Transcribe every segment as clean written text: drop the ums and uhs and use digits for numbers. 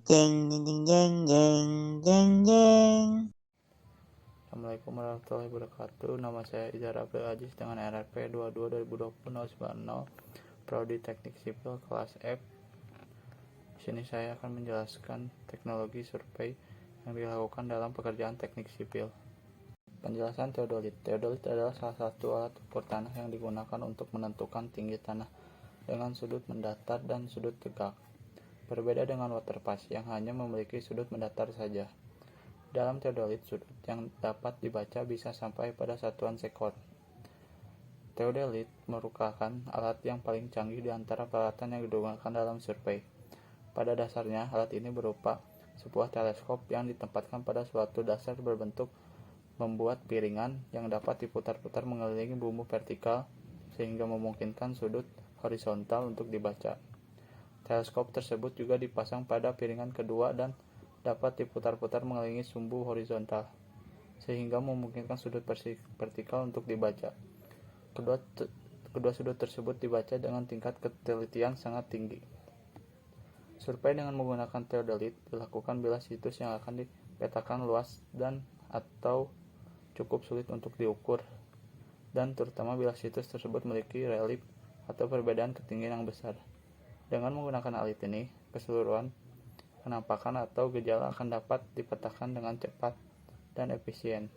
Jeng jeng jeng jeng jeng jeng jeng. Assalamualaikum warahmatullahi wabarakatuh. Nama saya Izhar Abdul Aziz dengan RRP 22-2020-090, Prodi Teknik Sipil kelas F. Di sini saya akan menjelaskan teknologi survei yang dilakukan dalam pekerjaan teknik sipil. Penjelasan teodolit. Teodolit adalah salah satu alat ukur tanah yang digunakan untuk menentukan tinggi tanah dengan sudut mendatar dan sudut tegak. Berbeda dengan waterpass yang hanya memiliki sudut mendatar saja. Dalam teodolit, sudut yang dapat dibaca bisa sampai pada satuan sekon. Teodolit merupakan alat yang paling canggih di antara peralatan yang digunakan dalam survei. Pada dasarnya, alat ini berupa sebuah teleskop yang ditempatkan pada suatu dasar berbentuk membuat piringan yang dapat diputar-putar mengelilingi bumi vertikal sehingga memungkinkan sudut horizontal untuk dibaca. Teleskop tersebut juga dipasang pada piringan kedua dan dapat diputar-putar mengelilingi sumbu horizontal sehingga memungkinkan sudut vertikal untuk dibaca. Kedua sudut tersebut dibaca dengan tingkat ketelitian sangat tinggi. Survei dengan menggunakan teodolit dilakukan bila situs yang akan dipetakan luas dan atau cukup sulit untuk diukur, dan terutama bila situs tersebut memiliki relief atau perbedaan ketinggian yang besar. Dengan menggunakan alat ini, keseluruhan penampakan atau gejala akan dapat dipetakan dengan cepat dan efisien.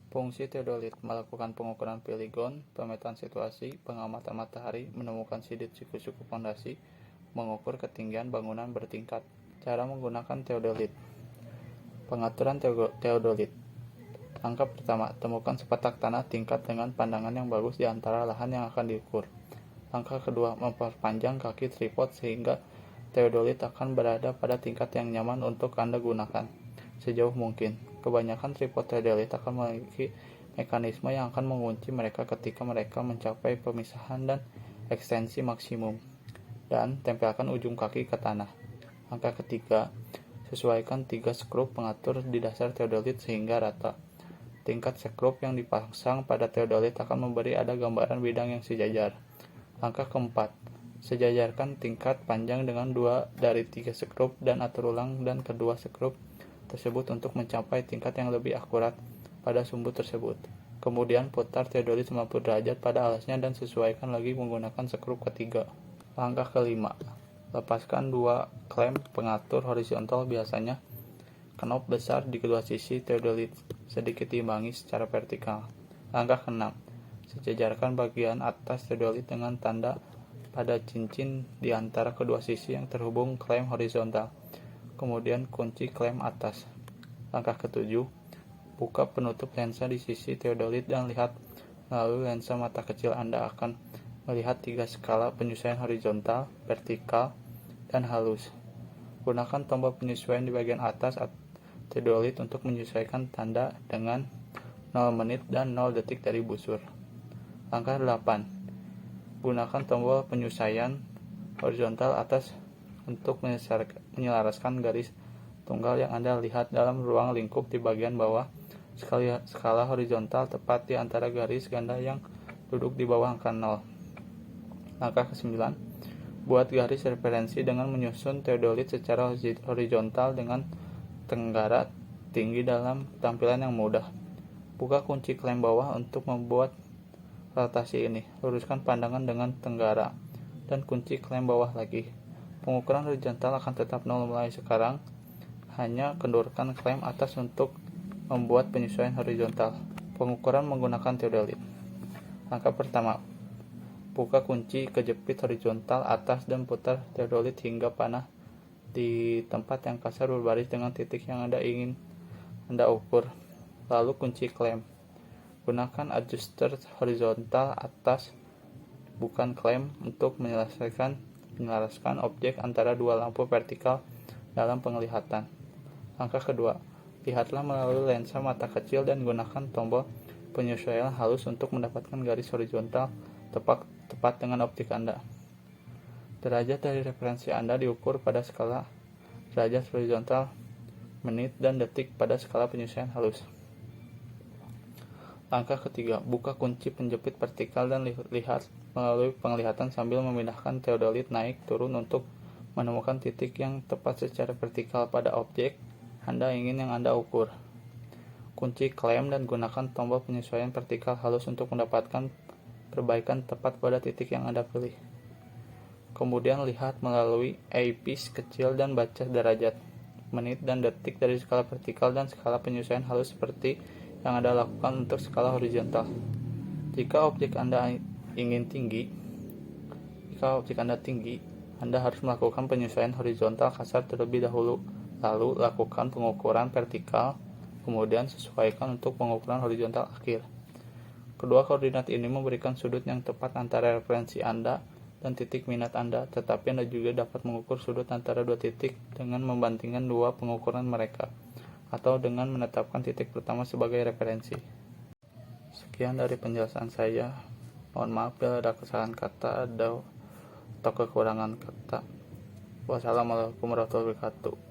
Fungsi teodolit melakukan pengukuran poligon, pemetaan situasi, pengamatan matahari, menemukan sudut siku-siku fondasi, mengukur ketinggian bangunan bertingkat. Cara menggunakan teodolit. Pengaturan teodolit. Langkah pertama, temukan sepetak tanah tingkat dengan pandangan yang bagus di antara lahan yang akan diukur. Langkah kedua, memperpanjang kaki tripod sehingga teodolit akan berada pada tingkat yang nyaman untuk Anda gunakan sejauh mungkin. Kebanyakan tripod teodolit akan memiliki mekanisme yang akan mengunci mereka ketika mereka mencapai pemisahan dan ekstensi maksimum, dan tempelkan ujung kaki ke tanah. Langkah ketiga, sesuaikan 3 skrup pengatur di dasar teodolit sehingga rata. Tingkat skrup yang dipasang pada teodolit akan memberi ada gambaran bidang yang sejajar. Langkah keempat, sejajarkan tingkat panjang dengan 2 dari 3 skrup dan atur ulang dan kedua skrup tersebut untuk mencapai tingkat yang lebih akurat pada sumbu tersebut. Kemudian putar teodolit 90 derajat pada alasnya dan sesuaikan lagi menggunakan skrup ketiga. Langkah kelima, lepaskan 2 klem pengatur horizontal, biasanya knop besar di kedua sisi teodolit, sedikit diimbangi secara vertikal. Langkah keenam, sejajarkan bagian atas teodolit dengan tanda pada cincin di antara kedua sisi yang terhubung klem horizontal. Kemudian kunci klem atas. Langkah ketujuh, buka penutup lensa di sisi teodolit dan lihat melalui lensa mata kecil. Anda akan melihat 3 skala penyesuaian horizontal, vertikal, dan halus. Gunakan tombol penyesuaian di bagian atas teodolit untuk menyesuaikan tanda dengan 0 menit dan 0 detik dari busur. Langkah 8, gunakan tombol penyesuaian horizontal atas untuk menyelaraskan garis tunggal yang Anda lihat dalam ruang lingkup di bagian bawah skala horizontal tepat di antara garis ganda yang duduk di bawah angka 0. Langkah ke-9, buat garis referensi dengan menyusun teodolit secara horizontal dengan tenggara tinggi dalam tampilan yang mudah. Buka kunci klem bawah untuk membuat rotasi ini. Luruskan pandangan dengan tenggara dan kunci klem bawah lagi. Pengukuran horizontal akan tetap 0 mulai sekarang. Hanya kendorkan klem atas untuk membuat penyesuaian horizontal. Pengukuran menggunakan teodolit. Langkah pertama, buka kunci kejepit horizontal atas dan putar teodolit hingga panah di tempat yang kasar berbaris dengan titik yang ingin Anda ukur. Lalu kunci klem. Gunakan adjuster horizontal atas, bukan klem, untuk menyelaraskan objek antara 2 lampu vertikal dalam penglihatan. Langkah kedua, lihatlah melalui lensa mata kecil dan gunakan tombol penyesuaian halus untuk mendapatkan garis horizontal tepat dengan optik Anda. Derajat dari referensi Anda diukur pada skala derajat horizontal, menit, dan detik pada skala penyesuaian halus. Langkah ketiga, buka kunci penjepit vertikal dan lihat melalui penglihatan sambil memindahkan teodolit naik turun untuk menemukan titik yang tepat secara vertikal pada objek Anda ingin yang Anda ukur. Kunci klem dan gunakan tombol penyesuaian vertikal halus untuk mendapatkan perbaikan tepat pada titik yang Anda pilih. Kemudian lihat melalui eyepiece kecil dan baca derajat, menit, dan detik dari skala vertikal dan skala penyesuaian halus seperti yang Anda lakukan untuk skala horizontal. Jika objek Anda tinggi, Anda harus melakukan penyesuaian horizontal kasar terlebih dahulu, lalu lakukan pengukuran vertikal, kemudian sesuaikan untuk pengukuran horizontal akhir. Kedua koordinat ini memberikan sudut yang tepat antara referensi Anda dan titik minat Anda, tetapi Anda juga dapat mengukur sudut antara dua titik dengan membandingkan dua pengukuran mereka, atau dengan menetapkan titik pertama sebagai referensi. Sekian dari penjelasan saya. Mohon maaf bila ada kesalahan kata atau kekurangan kata. Wassalamualaikum warahmatullahi wabarakatuh.